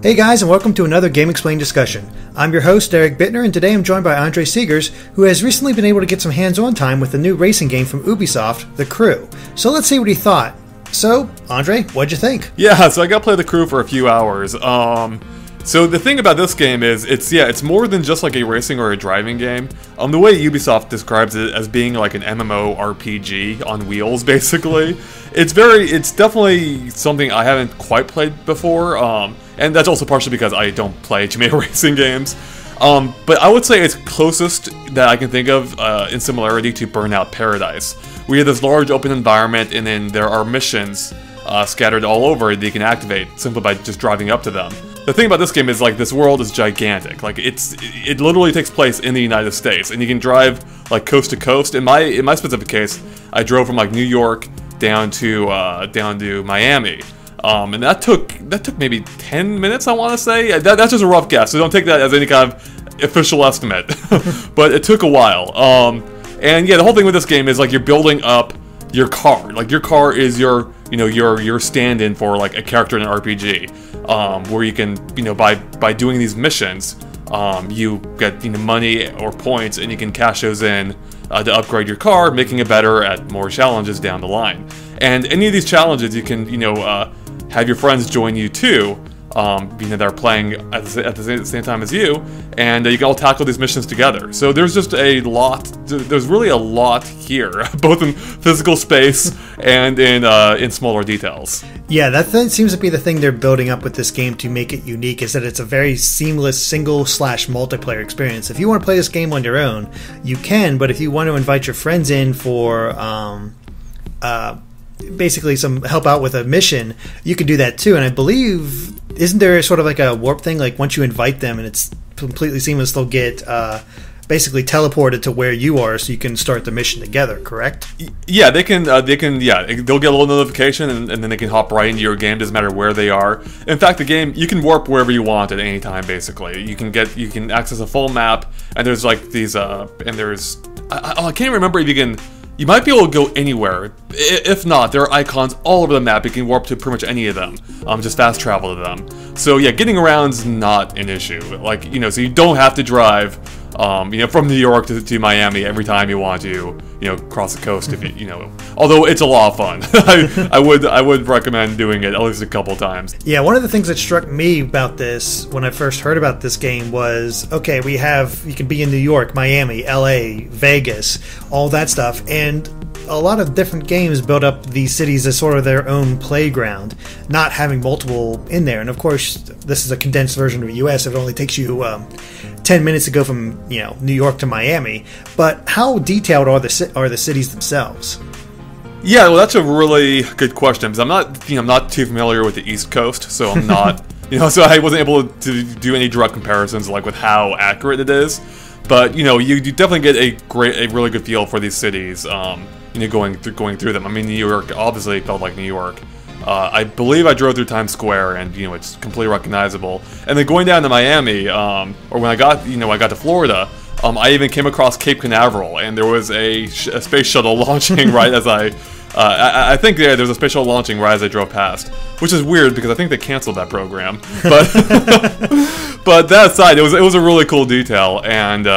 Hey guys, and welcome to another Game Explained discussion. I'm your host, Eric Bittner, and today I'm joined by Andre Seegers, who has recently been able to get some hands-on time with the new racing game from Ubisoft, The Crew. So let's see what he thought. So, Andre, what'd you think? Yeah, so I got to play The Crew for a few hours. So the thing about this game is, it's more than just like a racing or a driving game. The way Ubisoft describes it as being like an MMO RPG on wheels, basically. It's definitely something I haven't quite played before, and that's also partially because I don't play too many racing games. But I would say it's closest that I can think of in similarity to Burnout Paradise. We have this large open environment, and then there are missions scattered all over that you can activate simply by just driving up to them. The thing about this game is, like, this world is gigantic. Like, it literally takes place in the United States, and you can drive like coast to coast. In my specific case, I drove from like New York down to Miami, and that took maybe 10 minutes. I want to say that's just a rough guess, so don't take that as any kind of official estimate. But it took a while. And yeah, the whole thing with this game is like you're building up your car. Like, your car is your stand-in for like a character in an RPG. Where you can, by doing these missions, you get money or points, and you can cash those in to upgrade your car, making it better at more challenges down the line. And any of these challenges, you can, have your friends join you too. They're playing at the same time as you, and you can all tackle these missions together. So there's just a lot. There's really a lot here, both in physical space and in smaller details. Yeah, that seems to be the thing they're building up with this game to make it unique, is that it's a very seamless single/multiplayer experience. If you want to play this game on your own, you can, but if you want to invite your friends in for basically some help out with a mission, you can do that too. And I believe, isn't there sort of like a warp thing? Like, once you invite them and it's completely seamless, they'll get basically teleported to where you are, so you can start the mission together, correct? Yeah, they'll get a little notification, and then they can hop right into your game. Doesn't matter where they are. In fact, the game, you can warp wherever you want at any time, basically. You can access a full map, and there's like these I can't remember if you might be able to go anywhere. If not, there are icons all over the map. You can warp to pretty much any of them. Just fast travel to them. So yeah, getting around's not an issue. Like, so you don't have to drive, from New York to Miami every time you want to, cross the coast. If although it's a lot of fun. I would recommend doing it at least a couple times. Yeah, one of the things that struck me about this when I first heard about this game was, okay, you can be in New York, Miami, LA, Vegas, all that stuff, and a lot of different games build up these cities as sort of their own playground, not having multiple in there. And of course, this is a condensed version of the US. It only takes you 10 minutes to go from New York to Miami. But how detailed are the cities themselves? Yeah, well, that's a really good question, because I'm not too familiar with the East Coast, so I'm not so I wasn't able to do any direct comparisons like with how accurate it is. But you definitely get a really good feel for these cities. Going through them. I mean, New York obviously felt like New York. I believe I drove through Times Square, and it's completely recognizable. And then going down to Miami, or when I got to Florida, I even came across Cape Canaveral, and there was a space shuttle launching right as I think there was a space shuttle launching right as I drove past, which is weird because I think they canceled that program. But but that aside, it was a really cool detail, and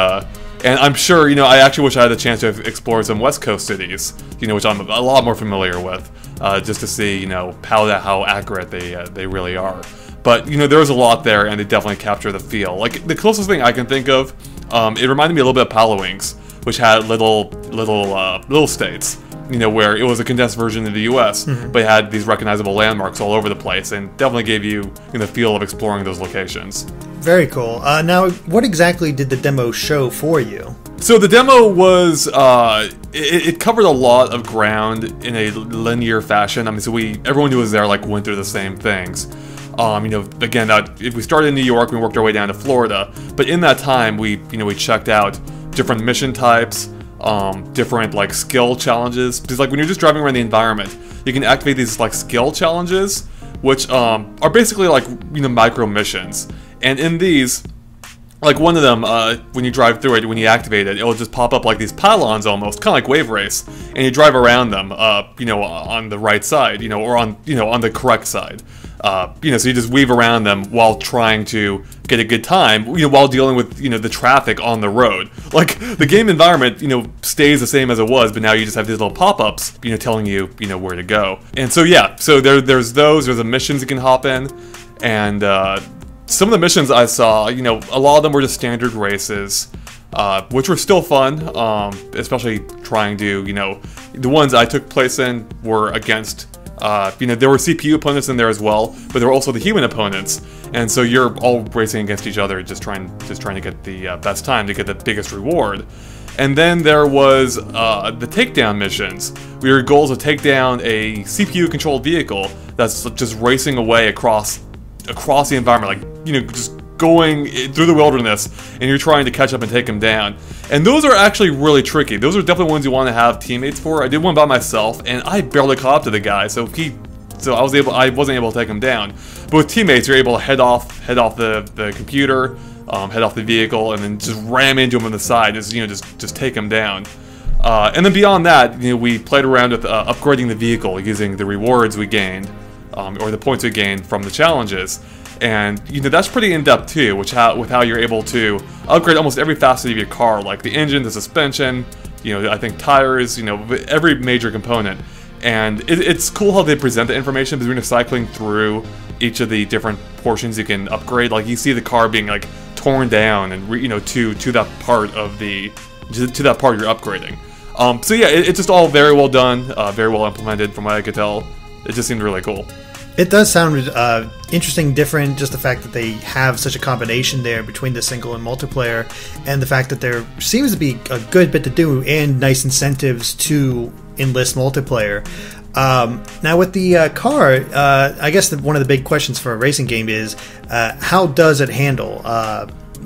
I'm sure, I actually wish I had a chance to explore some West Coast cities, which I'm a lot more familiar with, just to see, how accurate they really are. But, there was a lot there, and they definitely capture the feel. Like, the closest thing I can think of, it reminded me a little bit of Palawings, which had little states, where it was a condensed version of the US, but it had these recognizable landmarks all over the place, and definitely gave you the feel of exploring those locations. Very cool. Now, what exactly did the demo show for you? So the demo was, it covered a lot of ground in a linear fashion. I mean, so everyone who was there, went through the same things. Again, if we started in New York, we worked our way down to Florida. But in that time, we checked out different mission types, different like skill challenges. Because like when you're just driving around the environment, you can activate these like skill challenges, which are basically like micro missions. And in these, like one of them, when you drive through it, when you activate it, it'll just pop up like these pylons almost, kind of like Wave Race, and you drive around them, on the right side, or on the correct side. So you just weave around them while trying to get a good time, while dealing with, the traffic on the road. Like, the game environment, stays the same as it was, but now you just have these little pop-ups, telling you, where to go. And so, yeah, so there's the missions you can hop in, and, some of the missions I saw, a lot of them were just standard races, which were still fun, especially trying to, the ones I took place in were against, there were CPU opponents in there as well, but there were also the human opponents, and so you're all racing against each other, just trying to get the best time, to get the biggest reward. And then there was the takedown missions, where your goal is to take down a CPU-controlled vehicle that's just racing away across the environment, like, just going through the wilderness, and you're trying to catch up and take them down. And those are actually really tricky. Those are definitely ones you want to have teammates for. I did one by myself, and I barely caught up to the guy, so I wasn't able to take him down. But with teammates, you're able to head off the computer, head off the vehicle, and then just ram into him on the side, just take him down. And then beyond that, we played around with upgrading the vehicle using the rewards we gained, or the points we gained from the challenges. And that's pretty in-depth too, with how you're able to upgrade almost every facet of your car, like the engine, the suspension, I think tires, every major component. And it's cool how they present the information, because when you're cycling through each of the different portions you can upgrade, like you see the car being like torn down and to that part you're upgrading. So yeah, it's just all very well done, very well implemented from what I could tell. It just seemed really cool. It does sound interesting, different, just the fact that they have such a combination there between the single and multiplayer, and the fact that there seems to be a good bit to do and nice incentives to enlist multiplayer. Now with the car, I guess one of the big questions for a racing game is, how does it handle?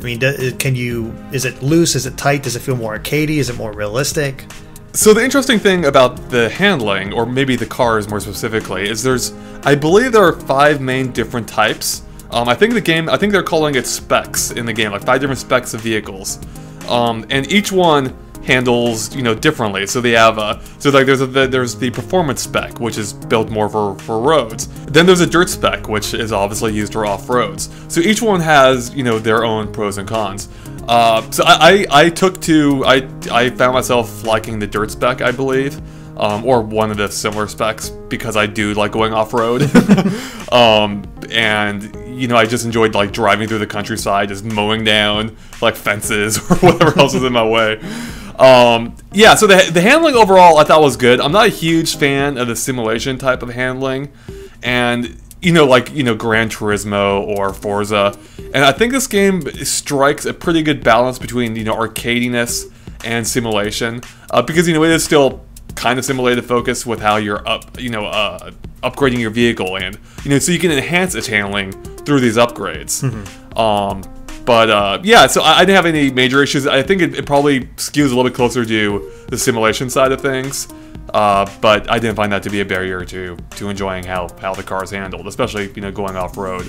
Is it loose? Is it tight? Does it feel more arcadey? Is it more realistic? So the interesting thing about the handling, or maybe the cars more specifically, is I believe there are 5 main different types. I think they're calling it specs in the game, like 5 different specs of vehicles. And each one handles, differently. So they have there's the performance spec, which is built more for roads. Then there's a dirt spec, which is obviously used for off-roads. So each one has, their own pros and cons. So I found myself liking the dirt spec, I believe, or one of the similar specs, because I do like going off-road. And I just enjoyed like driving through the countryside, just mowing down like fences or whatever else was in my way. Yeah, so the handling overall I thought was good. I'm not a huge fan of the simulation type of handling, and Gran Turismo or Forza. And I think this game strikes a pretty good balance between, arcadiness and simulation. Because, it is still kind of simulated focus with how you're upgrading your vehicle, and, so you can enhance its handling through these upgrades. Yeah, so I didn't have any major issues. I think it probably skews a little bit closer to the simulation side of things. But I didn't find that to be a barrier to enjoying how the car's handled, especially going off road.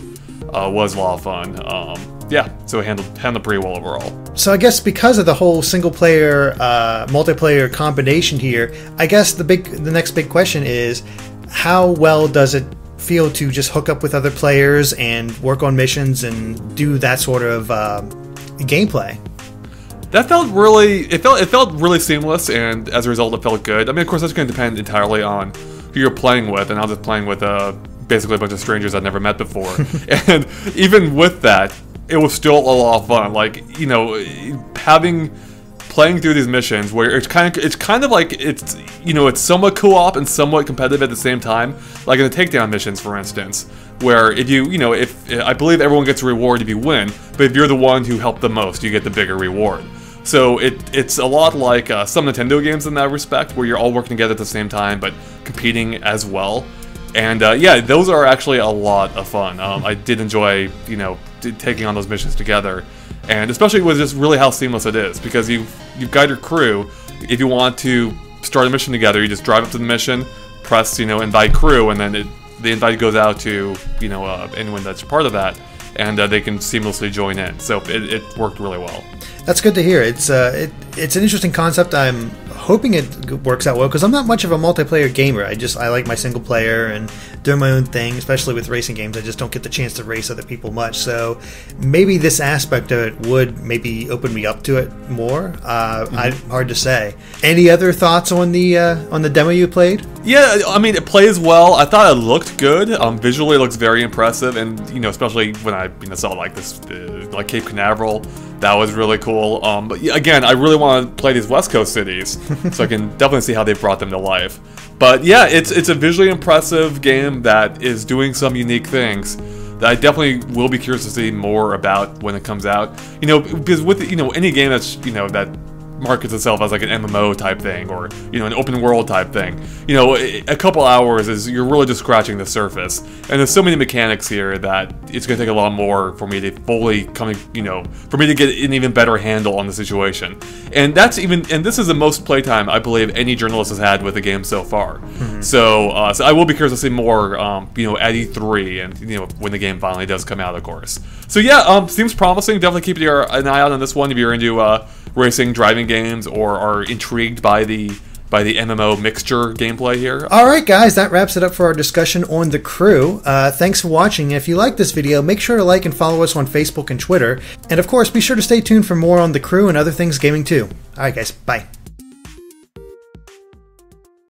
Was a lot of fun. Yeah, so it handled pretty well overall. So I guess because of the whole single player multiplayer combination here, I guess the next big question is, how well does it feel to just hook up with other players and work on missions and do that sort of gameplay? That felt really seamless, and as a result, it felt good. I mean, of course, that's going to depend entirely on who you're playing with, and I was just playing with basically a bunch of strangers I'd never met before. And even with that, it was still a lot of fun. Like, playing through these missions where it's kind of like it's somewhat co-op and somewhat competitive at the same time. Like in the takedown missions, for instance, where if I believe everyone gets a reward if you win, but if you're the one who helped the most, you get the bigger reward. So it's a lot like some Nintendo games in that respect, where you're all working together at the same time, but competing as well. And yeah, those are actually a lot of fun. I did enjoy, taking on those missions together. and especially with just really how seamless it is, because you've got your crew. If you want to start a mission together, you just drive up to the mission, press invite crew, and then the invite goes out to anyone that's part of that, and they can seamlessly join in. So it worked really well. That's good to hear. It's an interesting concept. I'm hoping it works out well, because I'm not much of a multiplayer gamer. I like my single player and doing my own thing, especially with racing games. I just don't get the chance to race other people much. So maybe this aspect of it would maybe open me up to it more. Hard to say. Any other thoughts on the demo you played? Yeah, I mean, it plays well. I thought it looked good. Visually, it looks very impressive, and especially when I saw like this like Cape Canaveral. That was really cool. But again, I really want to play these West Coast cities, so I can definitely see how they brought them to life. But yeah, it's a visually impressive game that is doing some unique things that I definitely will be curious to see more about when it comes out. Because with any game that's that markets itself as like an MMO type thing, or an open world type thing, a couple hours you're really just scratching the surface, and there's so many mechanics here that it's going to take a lot more for me to fully for me to get an even better handle on the situation. And this is the most playtime I believe any journalist has had with the game so far. So I will be curious to see more at E3, and when the game finally does come out, of course. So yeah, seems promising. Definitely keep an eye out on this one if you're into racing, driving games, or are intrigued by the MMO mixture gameplay here. Alright guys, that wraps it up for our discussion on The Crew. Thanks for watching. If you like this video, make sure to like and follow us on Facebook and Twitter. And of course, be sure to stay tuned for more on The Crew and other things gaming too. Alright guys, bye.